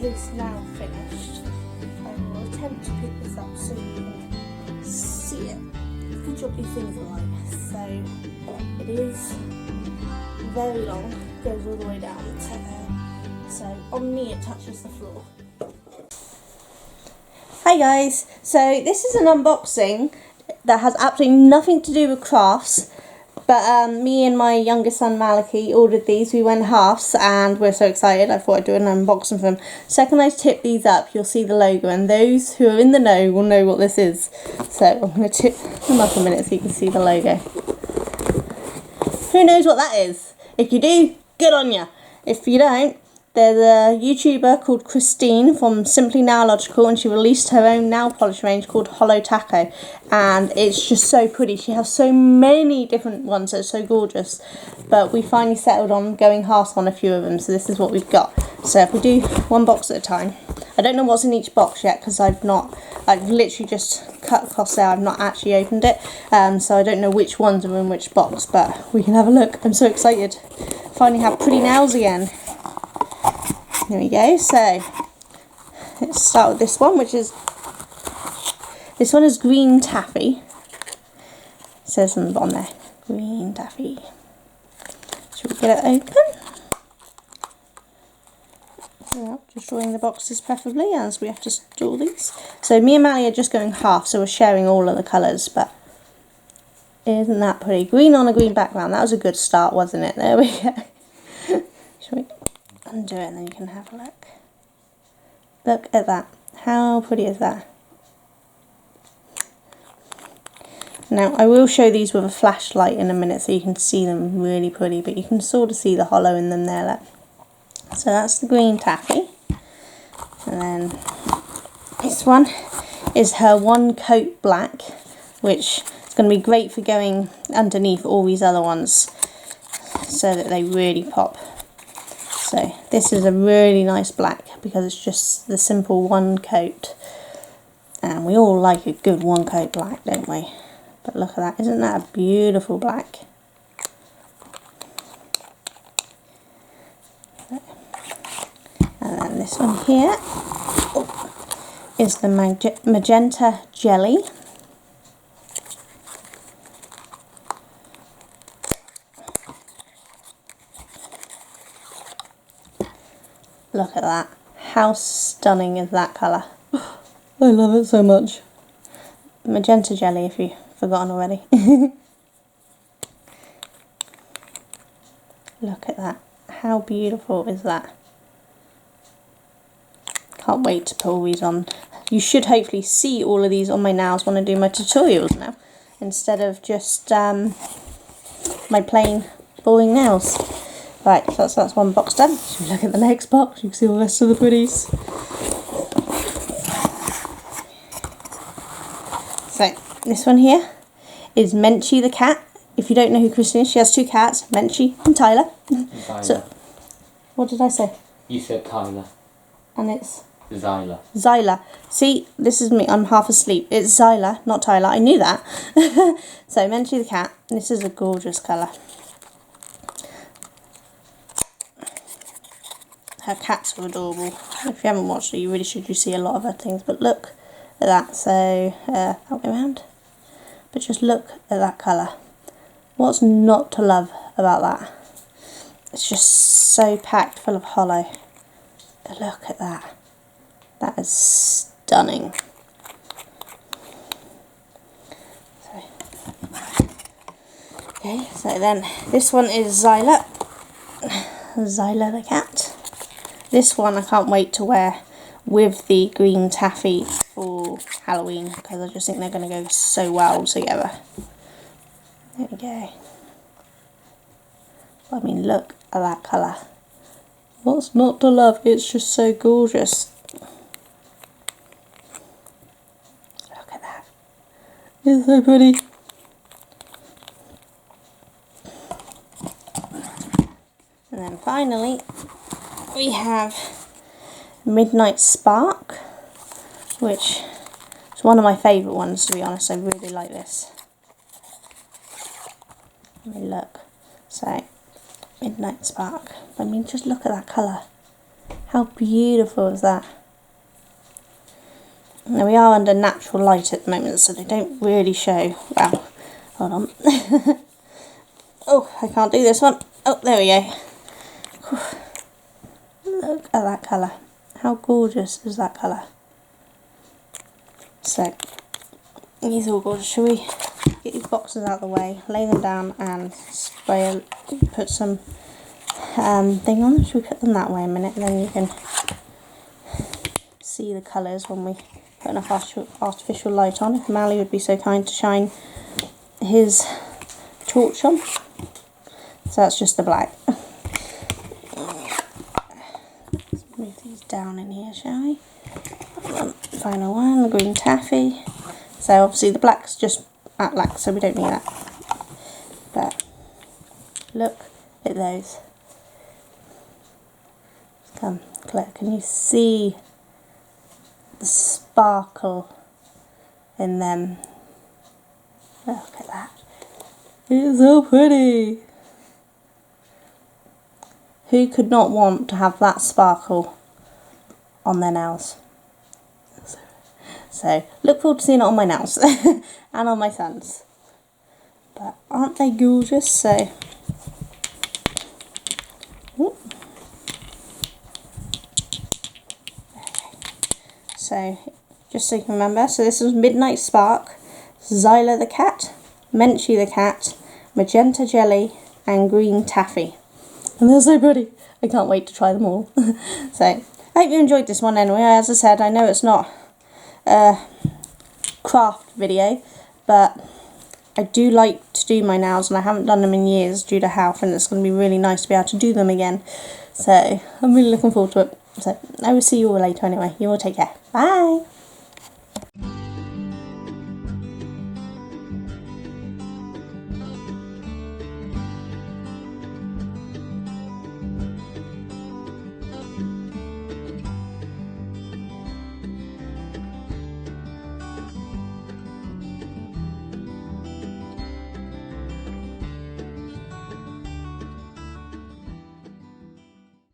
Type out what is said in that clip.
is now finished. I will attempt to pick this up so you can see it. Good job these things are light. So it is very long, goes all the way down to there. So on me it touches the floor. Hi guys, so this is an unboxing that has absolutely nothing to do with crafts, but me and my youngest son Maliki ordered these. We went halves and we're so excited. I thought I'd do an unboxing for them. Second I tip these up, you'll see the logo, and those who are in the know will know what this is. So I'm going to tip them up a minute so you can see the logo. Who knows what that is? If you do, good on ya. If you don't, there's a YouTuber called Christine from Simply Nailogical, and she released her own nail polish range called Holo, and it's just so pretty. She has so many different ones, it's so gorgeous. But we finally settled on going halves on a few of them, so this is what we've got. So if we do one box at a time, I don't know what's in each box yet because I've literally just cut across there. I've not actually opened it, so I don't know which ones are in which box, but we can have a look. I'm so excited. Finally have pretty nails again. Here we go. So let's start with this one, this one is green taffy. It says on the bottom there, green taffy. Should we get it open? Well, just drawing the boxes preferably, as we have to store these. So me and Mally are just going half, so we're sharing all of the colours, but isn't that pretty? Green on a green background. That was a good start, wasn't it? There we go. Shall we undo it and then you can have a look. Look at that. How pretty is that? Now I will show these with a flashlight in a minute so you can see them really pretty, but you can sort of see the hollow in them there. Look. So that's the green taffy, and then this one is her one coat black, which is going to be great for going underneath all these other ones so that they really pop. So this is a really nice black because it's just the simple one coat, and we all like a good one coat black, don't we? But look at that, isn't that a beautiful black? And then this one here is the magenta jelly. Look at that. How stunning is that colour? I love it so much. Magenta jelly, if you've forgotten already. Look at that. How beautiful is that? Can't wait to put all these on. You should hopefully see all of these on my nails when I do my tutorials now, instead of just my plain boring nails. Right, so that's one box done. Should we look at the next box? You can see all the rest of the pretties. So this one here is Menchie the cat. If you don't know who Christine is, she has two cats, Menchie and Tyler. So, what did I say? You said Tyler. And it's? Zyla. Zyla. See, this is me, I'm half asleep. It's Zyla, not Tyler, I knew that. So, Menchie the cat, this is a gorgeous colour. Her cats are adorable. If you haven't watched it, you really should. You see a lot of her things, but look at that. So, I'll go around. But just look at that colour. What's not to love about that? It's just so packed full of hollow. Look at that. That is stunning. Okay, so then this one is Zyla. Zyla the cat. This one I can't wait to wear with the green taffy for Halloween because I just think they're going to go so well together. There we go. I mean, look at that colour. What's not to love? It's just so gorgeous. Look at that. It's so pretty. And then finally, we have Midnight Spark, which is one of my favourite ones, to be honest. I really like this. Let me look. So, Midnight Spark. I mean, just look at that colour. How beautiful is that? Now we are under natural light at the moment, so they don't really show. Wow, hold on. Oh, I can't do this one. Oh, there we go. Look at that colour. How gorgeous is that colour? So, these are all gorgeous. Shall we get these boxes out of the way, lay them down and spray, put some thing on them? Should we put them that way a minute, and then you can see the colours when we put enough artificial light on. If Mally would be so kind to shine his torch on. So that's just the black. Let's move these down in here, shall we? Final one, the green taffy. So obviously the black's just matte black, so we don't need that. But look at those. Come, Claire, can you see the sparkle in them? Look at that. It's so pretty. Who could not want to have that sparkle on their nails? So look forward to seeing it on my nails and on my son's. But aren't they gorgeous? So ooh. So just so you can remember, so this was Midnight Spark, Zyla the cat, Menchie the cat, Magenta Jelly and Green Taffy. And they're so pretty. I can't wait to try them all. So I hope you enjoyed this one anyway. As I said, I know it's not a craft video, but I do like to do my nails and I haven't done them in years due to health, and it's going to be really nice to be able to do them again. So I'm really looking forward to it. So I will see you all later anyway. You all take care. Bye.